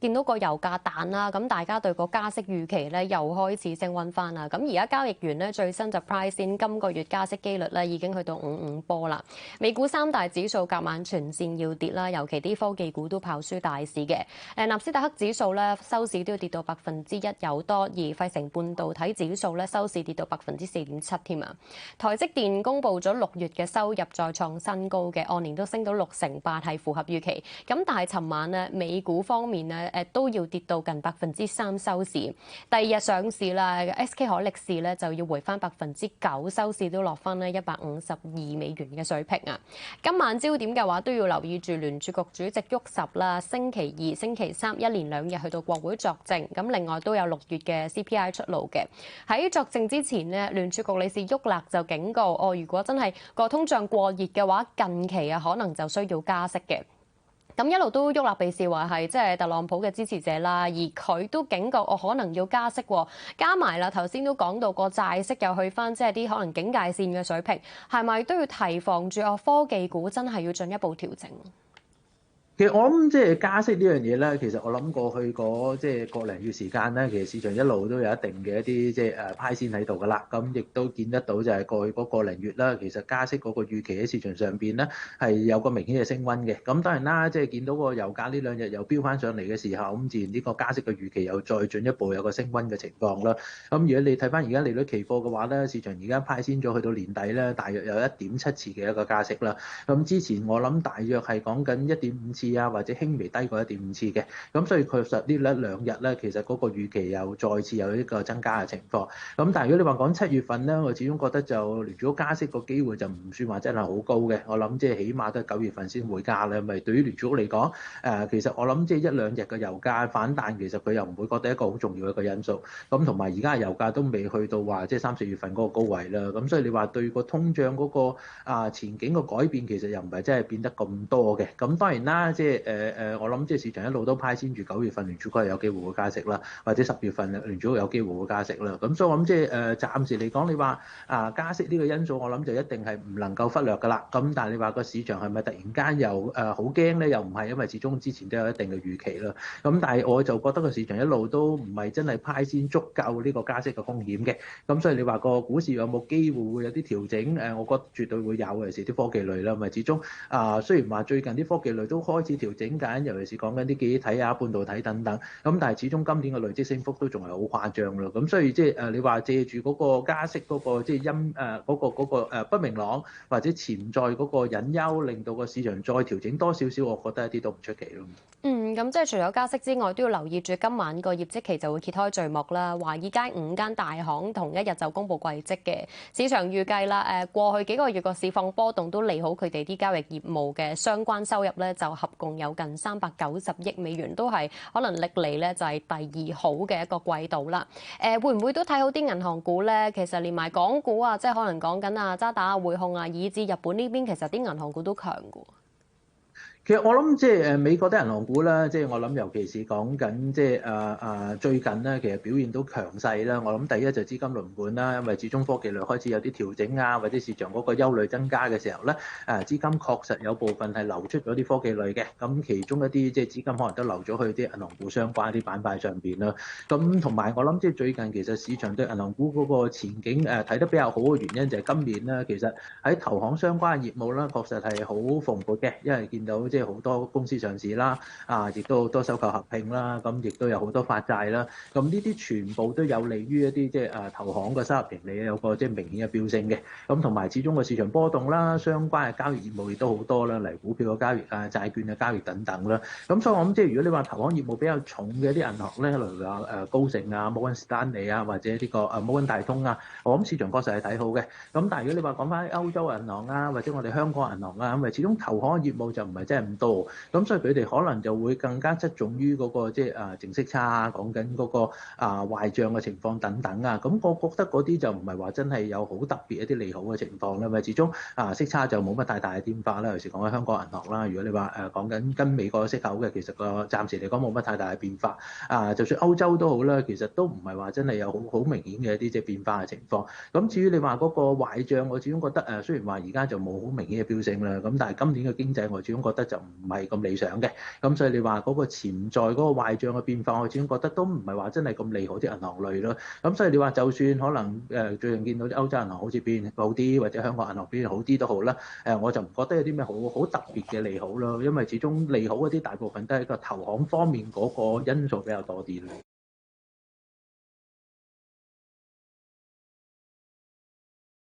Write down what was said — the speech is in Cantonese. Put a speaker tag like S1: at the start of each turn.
S1: 見到個油價彈啦，咁大家對個加息預期咧又開始升溫翻啦。咁而家交易員咧最新就 price in 今個月加息機率咧已經去到55波啦。美股三大指數隔晚全線要跌啦，尤其啲科技股都跑輸大市嘅。納斯達克指數咧收市都要跌到1%有多，而費城半導體指數咧收市跌到4.7%添啊。台積電公布咗6月嘅收入再創新高嘅，按年都升到6.8%，係符合預期。咁但係尋晚咧美股方面咧都要跌到近3%收市。第二日上市啦，SK 海力士咧就要回翻9%，收市都落翻咧$152嘅水平啊。今晚焦點嘅話都要留意住聯儲局主席沃什啦，星期二、星期三一連2日去到國會作證。咁另外都有6月嘅 CPI 出爐嘅。喺作證之前呢，聯儲局理事沃勒就警告如果真係個通脹過熱嘅話，近期可能就需要加息嘅。咁一路都沃勒被視為係即係特朗普嘅支持者啦，而佢都警告可能要加息喎。加埋啦，頭先都講到個債息又去翻即係啲可能警戒線嘅水平，係咪都要提防住科技股真係要進一步調整？
S2: 其實我諗即係加息呢樣嘢咧，其實我諗過去嗰即係個零月時間咧，其實市場一路都有一定嘅一啲即係派先喺度噶啦。咁亦都見得到就係過去嗰個零月啦，其實加息嗰個預期喺市場上邊咧係有個明顯嘅升溫嘅。咁當然啦，即係見到個油價呢2日又飆翻上嚟嘅時候，咁自然呢個加息嘅預期又再進一步有個升溫嘅情況啦。咁如果你睇翻而家利率期貨嘅話咧，市場而家派先咗去到年底咧，大約有1.7次嘅一個加息啦。咁之前我諗大約係講緊1.5次。或者輕微低過1.5次嘅，咁所以確實呢2日咧，其實嗰個預期又再次有一個增加嘅情況。咁但係如果你話講7月份咧，我始終覺得就聯儲局加息個機會就唔算話真係好高嘅。我諗即係起碼都係9月份先會加咧。咪對於聯儲局嚟講，其實我諗即係1-2日嘅油價反彈，其實佢又唔會覺得一個好重要嘅一個因素。咁同埋而家嘅油價都未去到話即係3-4月份嗰個高位啦。咁所以你話對個通脹嗰個前景個改變，其實又唔係真係變得咁多嘅。咁當然啦，即係我諗即係市場一路都派先住9月份聯儲局係有機會會加息啦，或者10月份聯儲局有機會會加息啦。咁所以我諗即係暫時嚟講，你話加息呢個因素，我諗就一定係唔能夠忽略㗎啦。咁但係你話個市場係咪突然間又好驚咧？又唔係，因為始終之前都有一定嘅預期啦。咁但係我就覺得個市場一路都唔係真係派先足夠呢個加息嘅風險嘅。咁所以你話個股市有冇機會會有啲調整？我覺得絕對會有，尤其是啲科技類啦。咪始終雖然話最近啲科技類都開始調整緊，尤其是講緊啲記憶體啊、半導體等等。咁但係始終今年嘅累積升幅都仲係好誇張咯。咁所以即係你話借住嗰個加息嗰個即係嗰個不明朗或者潛在嗰個隱憂，令到個市場再調整多少少，我覺得一啲都唔出奇咯。
S1: 咁即係除咗加息之外，都要留意住今晚個業績期就會揭開序幕啦。華爾街5間大行同一日就公布季績嘅，市場預計啦，過去幾個月個市況波動都利好佢哋啲交易業務嘅相關收入咧，就合共有近390億美元，都係可能歷嚟咧就係第2好嘅一個季度啦。會唔會都睇好啲銀行股咧？其實連埋港股啊，即係可能講緊渣打啊、匯控啊，以至日本呢邊，其實啲銀行股都強嘅。
S2: 其實我諗即係美國啲銀行股啦，即係我諗尤其是講緊即係最近咧，其實表現都強勢啦。我諗第一就資金輪換啦，因為始終科技類開始有啲調整啊，或者市場嗰個憂慮增加嘅時候咧，資金確實有部分係流出咗啲科技類嘅。咁其中一啲即係資金可能都流咗去啲銀行股相關啲板塊上邊啦。咁同埋我諗即係最近其實市場對銀行股嗰個前景睇得比較好嘅原因就係今年咧，其實喺投行相關嘅業務啦，確實係好蓬勃嘅，因為見到即係好多公司上市啦，亦都好多收購合併啦，咁亦都有好多發債啦，咁呢啲全部都有利於一啲即係投行嘅收入盈利有個即係明顯嘅飆升嘅，咁同埋始終個市場波動啦，相關嘅交易業務亦都好多啦，例如股票嘅交易啊、債券嘅交易等等啦，咁所以我諗即係如果你話投行業務比較重嘅一啲銀行咧，例如話高盛啊、摩根士丹利啊，或者呢個摩根大通啊，我諗市場確實係睇好嘅。咁但係如果你話講翻歐洲銀行啊，或者我哋香港銀行啊，咁始終投行嘅業務就唔係真係咁多。咁所以佢哋可能就會更加側重於嗰個即係淨息差啊，講緊嗰個壞帳嘅情況等等啊。咁我覺得嗰啲就唔係話真係有好特別一啲利好嘅情況啦。因為始終息差就冇乜太大嘅變化啦。尤其是講緊香港銀行啦，如果你話講緊跟美國息口嘅，其實個暫時嚟講冇乜太大嘅變化。就算歐洲都好啦，其實都唔係話真係有好明顯嘅一啲即係變化嘅情況。咁至於你話嗰個壞帳，我始終覺得雖然話而家就冇好明顯嘅飆升啦，咁但係今年嘅經濟我始終覺得就唔係咁理想嘅。咁所以你話嗰個潛在嗰個壞帳嘅變化，我始終覺得都唔係話真係咁利好啲銀行類咯。咁所以你話就算可能最近見到啲歐洲銀行好似變好啲，或者香港銀行變好啲都好啦，我就唔覺得有啲咩好特別嘅利好咯，因為始終利好嗰啲大部分都係個投行方面嗰個因素比較多啲咯。